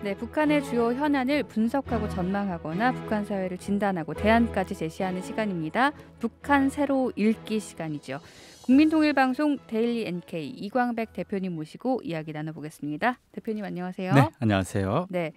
네, 북한의 주요 현안을 분석하고 전망하거나 북한 사회를 진단하고 대안까지 제시하는 시간입니다. 북한 새로 읽기 시간이죠. 국민통일방송 데일리 NK 이광백 대표님 모시고 이야기 나눠보겠습니다. 대표님 안녕하세요. 네, 안녕하세요. 네,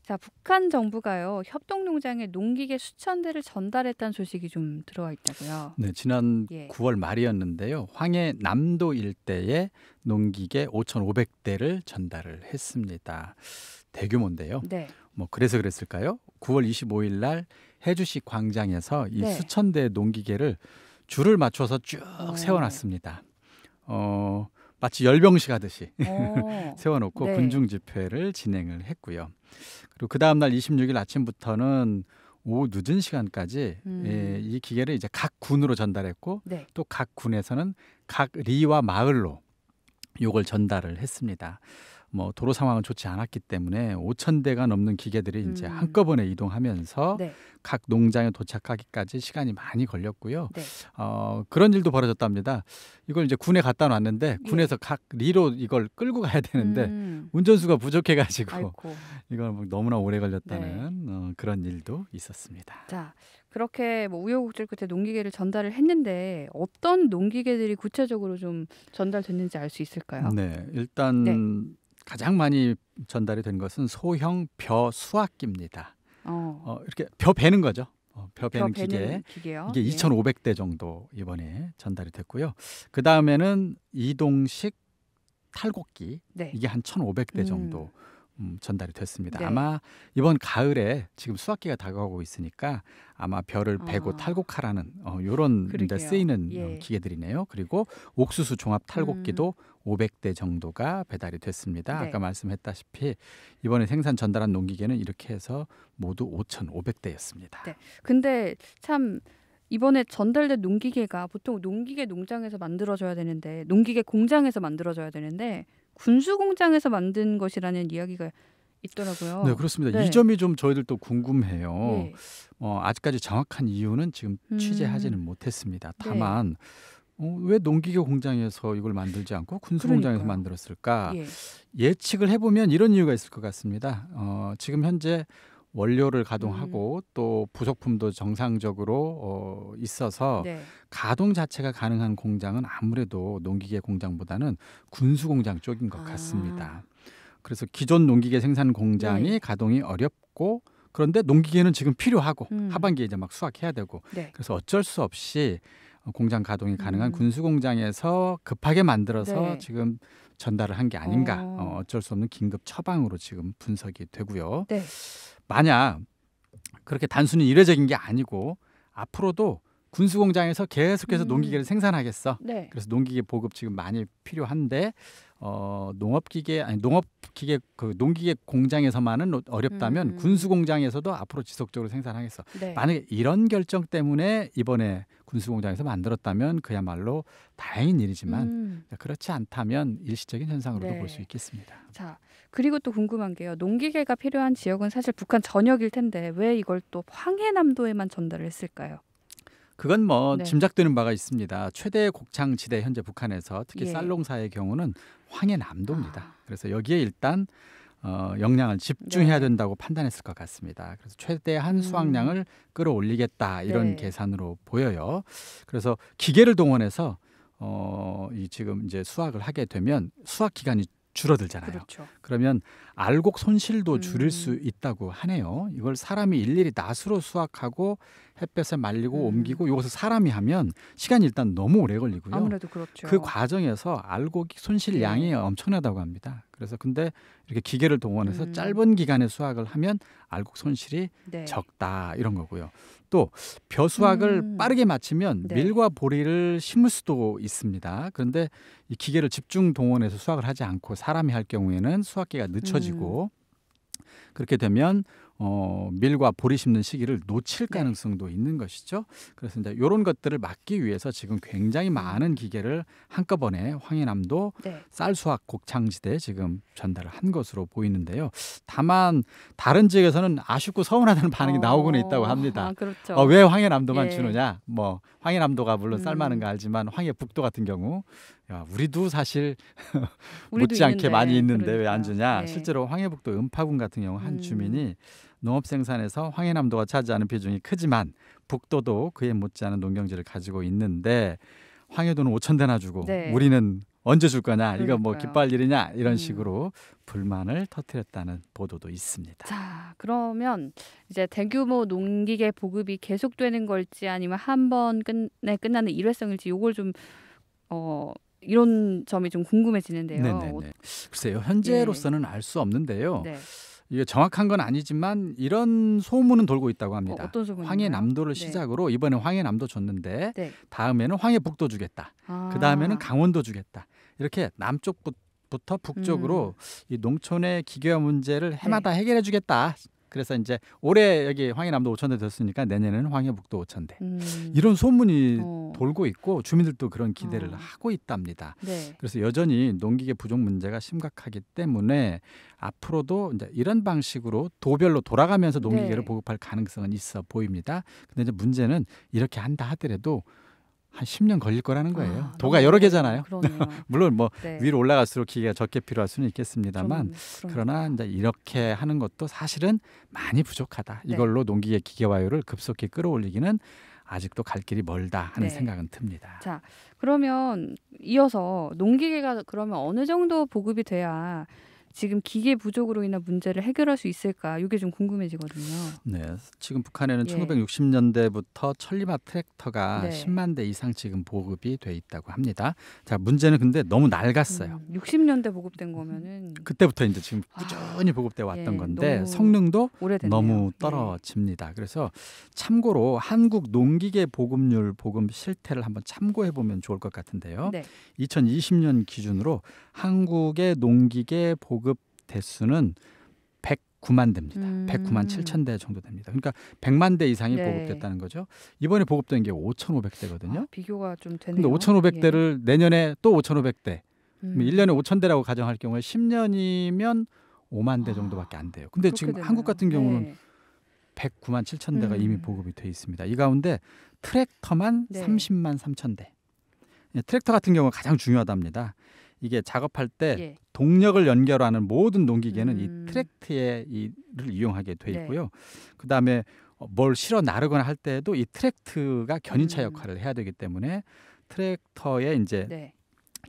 자 북한 정부가요 협동농장에 농기계 수천 대를 전달했다는 소식이 좀 들어와 있다고요. 네, 지난 예. 9월 말이었는데요. 황해 남도 일대에 농기계 5,500대를 전달을 했습니다. 대규모인데요. 네. 뭐 그래서 그랬을까요? 9월 25일 날 해주시 광장에서 이 네. 수천 대의 농기계를 줄을 맞춰서 쭉 세워놨습니다. 마치 열병식 하듯이 세워놓고 네. 군중 집회를 진행을 했고요. 그리고 그 다음 날 26일 아침부터는 오후 늦은 시간까지 이 기계를 이제 각 군으로 전달했고 네. 또 각 군에서는 각 리와 마을로 요걸 전달을 했습니다. 뭐 도로 상황은 좋지 않았기 때문에 5,000대가 넘는 기계들이 이제 한꺼번에 이동하면서 네. 각 농장에 도착하기까지 시간이 많이 걸렸고요. 네. 그런 일도 벌어졌답니다. 이걸 이제 군에 갖다 놨는데 군에서 각 리로 이걸 끌고 가야 되는데 운전수가 부족해가지고 아이고. 이걸 뭐 너무나 오래 걸렸다는 그런 일도 있었습니다. 자, 그렇게 뭐 우여곡절 끝에 농기계를 전달을 했는데 어떤 농기계들이 구체적으로 좀 전달됐는지 알 수 있을까요? 네, 일단 가장 많이 전달이 된 것은 소형 벼 수확기입니다. 이렇게 벼 베는 거죠. 벼 베는 기계요. 이게 2,500대 정도 이번에 전달이 됐고요. 그 다음에는 이동식 탈곡기 이게 한 1,500대 정도 전달이 됐습니다. 네. 아마 이번 가을에 지금 수확기가 다가오고 있으니까 아마 벼를 베고 탈곡하라는 이런 데 쓰이는 기계들이네요. 그리고 옥수수 종합 탈곡기도 500대 정도가 배달이 됐습니다. 아까 말씀했다시피 이번에 생산 전달한 농기계는 이렇게 해서 모두 5,500대였습니다. 네. 근데 참 이번에 전달된 농기계가 보통 농기계 농장에서 만들어져야 되는데 농기계 공장에서 만들어져야 되는데 군수 공장에서 만든 것이라는 이야기가 있더라고요. 네, 그렇습니다. 이 점이 좀 저희들도 궁금해요. 아직까지 정확한 이유는 지금 취재하지는 못했습니다. 다만 왜 농기계 공장에서 이걸 만들지 않고 군수 공장에서 만들었을까? 예측을 해보면 이런 이유가 있을 것 같습니다. 지금 현재 원료를 가동하고 또 부속품도 정상적으로 있어서 가동 자체가 가능한 공장은 아무래도 농기계 공장보다는 군수 공장 쪽인 것 같습니다. 그래서 기존 농기계 생산 공장이 가동이 어렵고 그런데 농기계는 지금 필요하고 하반기에 이제 막 수확해야 되고 그래서 어쩔 수 없이 공장 가동이 가능한 군수 공장에서 급하게 만들어서 지금 전달을 한 게 아닌가. 어쩔 수 없는 긴급 처방으로 지금 분석이 되고요. 만약 그렇게 단순히 이례적인 게 아니고 앞으로도 군수 공장에서 계속해서 농기계를 생산하겠어. 그래서 농기계 보급 지금 많이 필요한데 농기계 그 농기계 공장에서만은 어렵다면 군수 공장에서도 앞으로 지속적으로 생산하겠어. 만약에 이런 결정 때문에 이번에 군수 공장에서 만들었다면 그야말로 다행인 일이지만 그렇지 않다면 일시적인 현상으로도 볼 수 있겠습니다. 자, 그리고 또 궁금한 게요. 농기계가 필요한 지역은 사실 북한 전역일 텐데 왜 이걸 또 황해남도에만 전달을 했을까요? 그건 뭐 짐작되는 바가 있습니다. 최대 곡창지대 현재 북한에서 특히 쌀농사의 경우는 황해남도입니다. 그래서 여기에 일단 역량을 집중해야 된다고 판단했을 것 같습니다. 그래서 최대한 수확량을 끌어올리겠다 이런 계산으로 보여요. 그래서 기계를 동원해서 이 지금 이제 수확을 하게 되면 수확 기간이 줄어들잖아요. 그러면 알곡 손실도 줄일 수 있다고 하네요. 이걸 사람이 일일이 낫으로 수확하고 햇볕에 말리고 옮기고 이것을 사람이 하면 시간이 일단 너무 오래 걸리고요. 아무래도 그렇죠. 그 과정에서 알곡 손실량이 엄청나다고 합니다. 그래서 근데 이렇게 기계를 동원해서 짧은 기간에 수확을 하면 알곡 손실이 적다 이런 거고요. 또 벼 수확을 빠르게 마치면 밀과 보리를 심을 수도 있습니다. 그런데 이 기계를 집중 동원해서 수확을 하지 않고 사람이 할 경우에는 수확기가 늦춰지고 그렇게 되면 밀과 보리 심는 시기를 놓칠 가능성도 있는 것이죠. 그래서 이제 이런 것들을 막기 위해서 지금 굉장히 많은 기계를 한꺼번에 황해남도 쌀 수확 곡창지대에 지금 전달을 한 것으로 보이는데요. 다만 다른 지역에서는 아쉽고 서운하다는 반응이 나오고는 있다고 합니다. 왜 황해남도만 주느냐? 뭐 황해남도가 물론 쌀 많은 거 알지만 황해북도 같은 경우 야, 우리도 사실 우리도 못지않게 있는데, 많이 있는데 왜 안 그러니까요. 주냐. 네. 실제로 황해북도 음파군 같은 경우 한 음. 주민이 농업 생산에서 황해남도가 차지하는 비중이 크지만 북도도 그에 못지않은 농경지를 가지고 있는데 황해도는 5,000대나 주고 네. 우리는 언제 줄 거냐. 이거 뭐 그러니까요. 기뻐할 일이냐. 이런 식으로 불만을 터뜨렸다는 보도도 있습니다. 자, 그러면 이제 대규모 농기계 보급이 계속되는 걸지 아니면 한 번에 끝나는 일회성일지 요걸 좀 이런 점이 좀 궁금해지는데요. 네네네. 글쎄요. 현재로서는 알 수 없는데요. 네. 이게 정확한 건 아니지만 이런 소문은 돌고 있다고 합니다. 어떤 소문인가요? 황해남도를 네. 시작으로 이번에 황해남도 줬는데 네. 다음에는 황해북도 주겠다. 아. 그다음에는 강원도 주겠다. 이렇게 남쪽부터 북쪽으로 이 농촌의 기계화 문제를 해마다 해결해 주겠다. 그래서 이제 올해 여기 황해남도 5,000대 됐으니까 내년에는 황해북도 5,000대. 이런 소문이 돌고 있고 주민들도 그런 기대를 하고 있답니다. 네. 그래서 여전히 농기계 부족 문제가 심각하기 때문에 앞으로도 이제 이런 방식으로 도별로 돌아가면서 농기계를 네. 보급할 가능성은 있어 보입니다. 근데 이제 문제는 이렇게 한다 하더라도 한 10년 걸릴 거라는 거예요. 도가 여러 개잖아요. 그러네요. 물론 뭐 네. 위로 올라갈수록 기계가 적게 필요할 수는 있겠습니다만 그럼, 그러나 이제 이렇게 하는 것도 사실은 많이 부족하다. 네. 이걸로 농기계 기계화율을 급속히 끌어올리기는 아직도 갈 길이 멀다 하는 네. 생각은 듭니다. 자, 그러면 이어서 농기계가 그러면 어느 정도 보급이 돼야 지금 기계 부족으로 인한 문제를 해결할 수 있을까? 이게 좀 궁금해지거든요. 네, 지금 북한에는 예. 1960년대부터 천리마 트랙터가 네. 10만 대 이상 지금 보급이 돼 있다고 합니다. 자, 문제는 근데 너무 낡았어요. 60년대 보급된 거면은 그때부터 이제 지금 꾸준히 보급돼 왔던 예, 건데 너무 성능도 오래됐네요. 너무 예. 떨어집니다. 그래서 참고로 한국 농기계 보급률 보급 실태를 한번 참고해 보면 좋을 것 같은데요. 네. 2020년 기준으로 한국의 농기계 보급 대수는 109만 대입니다. 109만 7천 대 정도 됩니다. 그러니까 100만 대 이상이 네. 보급됐다는 거죠. 이번에 보급된 게 5,500대거든요. 비교가 좀 근데 되네요. 5,500대를 내년에 또 5,500대. 예. 1년에 5,000대라고 가정할 경우에 10년이면 5만 대 정도밖에 안 돼요. 근데 지금 그렇게 한국 되나요? 같은 경우는 네. 109만 7천 대가 이미 보급이 돼 있습니다. 이 가운데 트랙터만 네. 30만 3천 대. 트랙터 같은 경우가 가장 중요하답니다. 이게 작업할 때 예. 동력을 연결하는 모든 농기계는 이 트랙트를 이용하게 돼 네. 있고요. 그다음에 뭘 실어 나르거나 할 때에도 이 트랙트가 견인차 역할을 해야 되기 때문에 트랙터에 이제 네.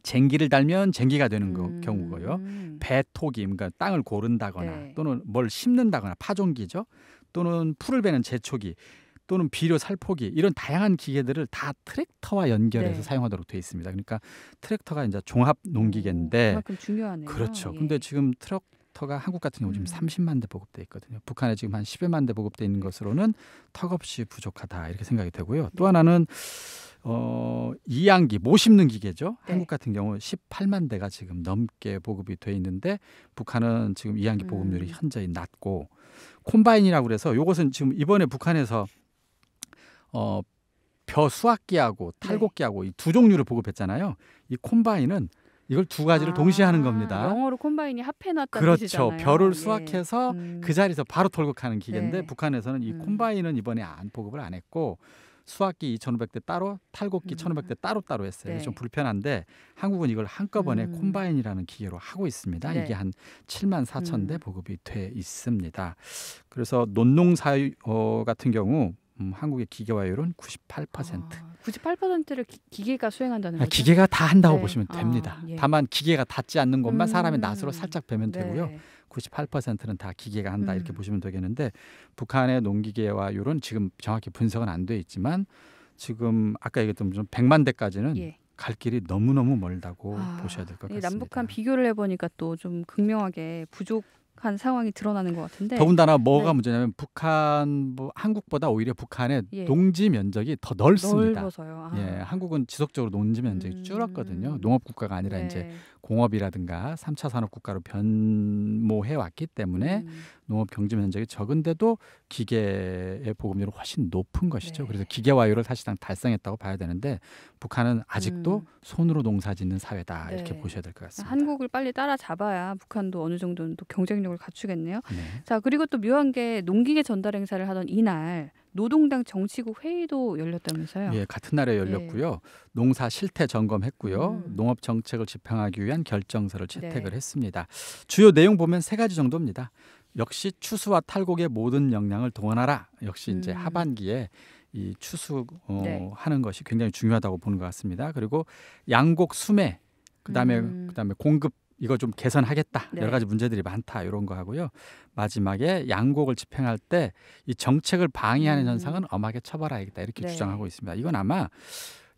쟁기를 달면 쟁기가 되는 경우고요. 배토기, 그러니까 땅을 고른다거나 네. 또는 뭘 심는다거나 파종기죠. 또는 풀을 베는 제초기 또는 비료 살포기 이런 다양한 기계들을 다 트랙터와 연결해서 네. 사용하도록 돼 있습니다. 그러니까 트랙터가 이제 종합 농기계인데 그만큼 중요하네요. 그렇죠. 예. 근데 지금 트랙터가 한국 같은 경우 지금 30만 대 보급돼 있거든요. 북한에 지금 한 10여만 대 보급돼 있는 것으로는 턱없이 부족하다 이렇게 생각이 되고요. 또 하나는 이양기 모 심는 기계죠. 네. 한국 같은 경우 18만 대가 지금 넘게 보급이 돼 있는데 북한은 지금 이양기 보급률이 현저히 낮고 콤바인이라고 그래서 이것은 지금 이번에 북한에서 벼 수확기하고 탈곡기하고 이 두 종류를 보급했잖아요. 이 콤바인은 이걸 두 가지를 동시에 하는 겁니다. 영어로 콤바인이 합해놨다는 그렇죠. 뜻이잖아요. 벼를 예. 수확해서 그 자리에서 바로 털곡하는 기계인데 네. 북한에서는 이 콤바인은 이번에 보급을 안 했고 수확기 2,500대 따로 탈곡기 1,500대 따로 했어요. 네. 좀 불편한데 한국은 이걸 한꺼번에 콤바인이라는 기계로 하고 있습니다. 네. 이게 한 7만 4천 대 보급이 돼 있습니다. 그래서 논농사유 같은 경우 한국의 기계화율은 98%. 98%를 기계가 수행한다는 거죠? 기계가 다 한다고 네. 보시면 됩니다. 예. 다만 기계가 닿지 않는 것만 사람의 낯으로 살짝 뵈면 되고요. 네. 98%는 다 기계가 한다 이렇게 보시면 되겠는데 북한의 농기계화율은 지금 정확히 분석은 안 돼 있지만 지금 아까 얘기했던 100만 대까지는 예. 갈 길이 너무너무 멀다고 보셔야 될 것 같습니다. 남북한 비교를 해보니까 또 좀 극명하게 부족한 상황이 드러나는 것 같은데 더군다나 뭐가 네. 문제냐면 북한 한국보다 오히려 북한의 예. 농지 면적이 더 넓습니다. 넓어서요. 예, 한국은 지속적으로 농지 면적이 줄었거든요. 농업 국가가 아니라 네. 이제 공업이라든가 3차 산업 국가로 변모해 왔기 때문에 농업 경제 면적이 적은데도 기계의 보급률은 훨씬 높은 것이죠. 네. 그래서 기계화율을 사실상 달성했다고 봐야 되는데 북한은 아직도 손으로 농사짓는 사회다 네. 이렇게 보셔야 될 것 같습니다. 한국을 빨리 따라잡아야 북한도 어느 정도는 또 경쟁력을 갖추겠네요. 네. 자, 그리고 또 묘한 게 농기계 전달 행사를 하던 이날 노동당 정치국 회의도 열렸다면서요? 예, 같은 날에 열렸고요. 농사 실태 점검했고요. 농업 정책을 집행하기 위한 결정서를 채택을 했습니다. 주요 내용 보면 세 가지 정도입니다. 역시 추수와 탈곡의 모든 역량을 동원하라. 역시 이제 하반기에 이 추수 하는 것이 굉장히 중요하다고 보는 것 같습니다. 그리고 양곡 수매, 그다음에 공급 이거 좀 개선하겠다. 여러 가지 문제들이 많다. 이런 거 하고요. 마지막에 양곡을 집행할 때 이 정책을 방해하는 현상은 엄하게 처벌하겠다. 이렇게 주장하고 있습니다. 이건 아마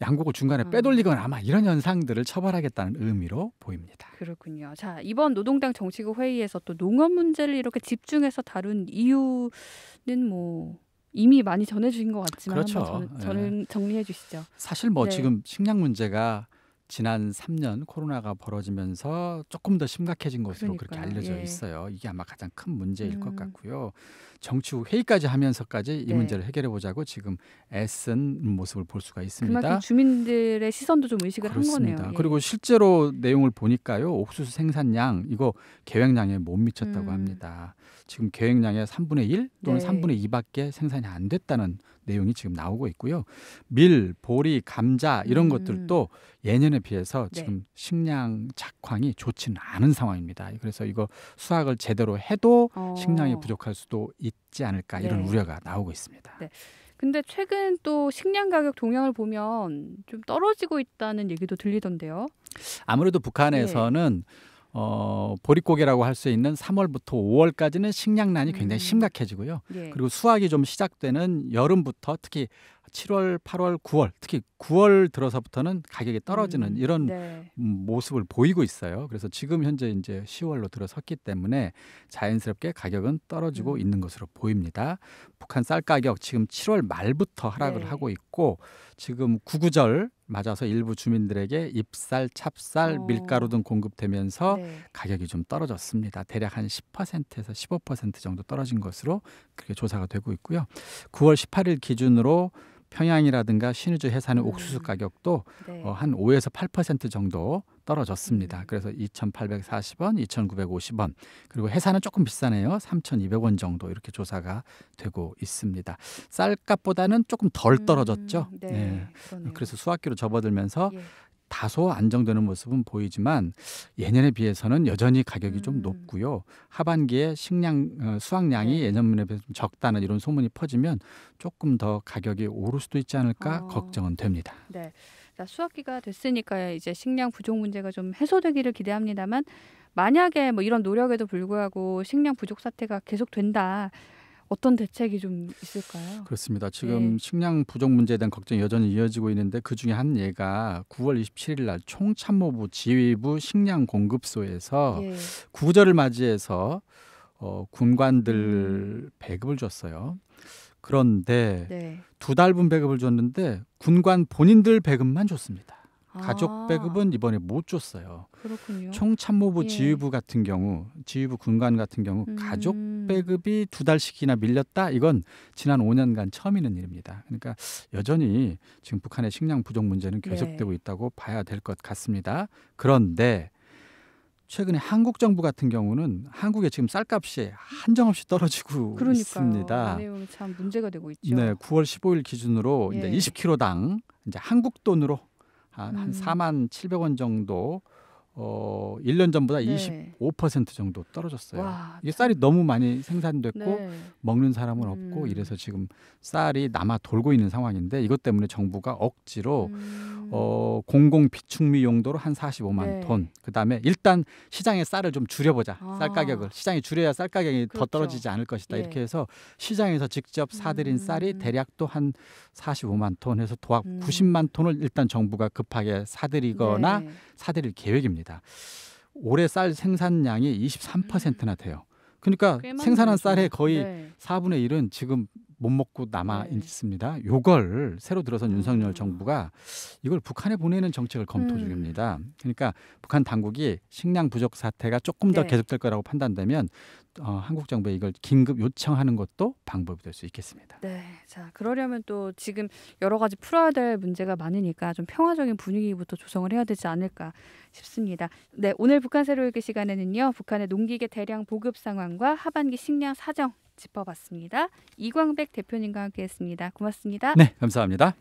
양곡을 중간에 빼돌리거나 아마 이런 현상들을 처벌하겠다는 의미로 보입니다. 그렇군요. 자, 이번 노동당 정치국 회의에서 또 농업 문제를 이렇게 집중해서 다룬 이유는 뭐 이미 많이 전해주신 것 같지만 그렇죠. 한번 정리해 주시죠. 사실 뭐 지금 식량 문제가 지난 3년 코로나가 벌어지면서 조금 더 심각해진 것으로 그렇게 알려져 있어요. 이게 아마 가장 큰 문제일 것 같고요. 정치국 회의까지 하면서까지 이 문제를 해결해 보자고 지금 애쓴 모습을 볼 수가 있습니다. 그만큼 주민들의 시선도 좀 의식을 그렇습니다. 한 거네요. 그리고 실제로 내용을 보니까요. 옥수수 생산량 이거 계획량에 못 미쳤다고 합니다. 지금 계획량의 3분의 1 또는 3분의 2밖에 생산이 안 됐다는 내용이 지금 나오고 있고요. 밀, 보리, 감자 이런 것들도 예년에 비해서 지금 식량 작황이 좋지는 않은 상황입니다. 그래서 이거 수확을 제대로 해도 식량이 부족할 수도 있지 않을까 이런 우려가 나오고 있습니다. 근데 최근 또 식량 가격 동향을 보면 좀 떨어지고 있다는 얘기도 들리던데요. 아무래도 북한에서는 보릿고개라고 할 수 있는 3월부터 5월까지는 식량난이 굉장히 심각해지고요. 그리고 수확이 좀 시작되는 여름부터 특히 7월, 8월, 9월 특히 9월 들어서부터는 가격이 떨어지는 이런 모습을 보이고 있어요. 그래서 지금 현재 이제 10월로 들어섰기 때문에 자연스럽게 가격은 떨어지고 있는 것으로 보입니다. 북한 쌀 가격 지금 7월 말부터 하락을 하고 있고 지금 구구절 맞아서 일부 주민들에게 잎쌀, 찹쌀, 밀가루 등 공급되면서 가격이 좀 떨어졌습니다. 대략 한 10%에서 15% 정도 떨어진 것으로 그렇게 조사가 되고 있고요. 9월 18일 기준으로 평양이라든가 신의주 해산의 옥수수 가격도 한 5에서 8% 정도 떨어졌습니다. 그래서 2,840원, 2,950원. 그리고 해산은 조금 비싸네요. 3,200원 정도 이렇게 조사가 되고 있습니다. 쌀값보다는 조금 덜 떨어졌죠. 그래서 수확기로 접어들면서 다소 안정되는 모습은 보이지만 예년에 비해서는 여전히 가격이 좀 높고요. 하반기에 수확량이 예년에 비해서 좀 적다는 이런 소문이 퍼지면 조금 더 가격이 오를 수도 있지 않을까 걱정은 됩니다. 자, 수확기가 됐으니까 이제 식량 부족 문제가 좀 해소되기를 기대합니다만 만약에 뭐 이런 노력에도 불구하고 식량 부족 사태가 계속된다. 어떤 대책이 좀 있을까요? 그렇습니다. 지금 식량 부족 문제에 대한 걱정이 여전히 이어지고 있는데 그중에 한 예가 9월 27일 날 총참모부 지휘부 식량공급소에서 구구절을 맞이해서 군관들 배급을 줬어요. 그런데 2달분 배급을 줬는데 군관 본인들 배급만 줬습니다. 가족 배급은 이번에 못 줬어요. 그렇군요. 총참모부 지휘부 같은 경우, 지휘부 군관 같은 경우 가족 배급이 2달씩이나 밀렸다. 이건 지난 5년간 처음 있는 일입니다. 그러니까 여전히 지금 북한의 식량 부족 문제는 계속되고 있다고 봐야 될 것 같습니다. 그런데 최근에 한국 정부 같은 경우는 한국에 지금 쌀값이 한정없이 떨어지고 있습니다. 이 내용이 참 문제가 되고 있죠. 9월 15일 기준으로 이제 20kg당 이제 한국 돈으로 한 47,000원 정도 1년 전보다 25% 정도 떨어졌어요. 이게 쌀이 너무 많이 생산됐고 먹는 사람은 없고 이래서 지금 쌀이 남아 돌고 있는 상황인데 이것 때문에 정부가 억지로 공공 비축미 용도로 한 45만 톤. 그다음에 일단 시장에 쌀을 좀 줄여보자. 쌀 가격을. 시장이 줄여야 쌀 가격이 더 떨어지지 않을 것이다. 이렇게 해서 시장에서 직접 사들인 쌀이 대략 또 한 45만 톤 해서 도합 90만 톤을 일단 정부가 급하게 사들이거나 사들일 계획입니다. 올해 쌀 생산량이 23%나 돼요. 그러니까 생산한 쌀의 거의 4분의 1은 지금 못 먹고 남아 있습니다. 이걸 새로 들어선 윤석열 정부가 이걸 북한에 보내는 정책을 검토 중입니다. 그러니까 북한 당국이 식량 부족 사태가 조금 더 계속될 거라고 판단되면 한국 정부에 이걸 긴급 요청하는 것도 방법이 될 수 있겠습니다. 자, 그러려면 또 지금 여러 가지 풀어야 될 문제가 많으니까 좀 평화적인 분위기부터 조성을 해야 되지 않을까 싶습니다. 오늘 북한 새로 읽기 시간에는요. 북한의 농기계 대량 보급 상황과 하반기 식량 사정 짚어봤습니다. 이광백 대표님과 함께했습니다. 고맙습니다. 네, 감사합니다.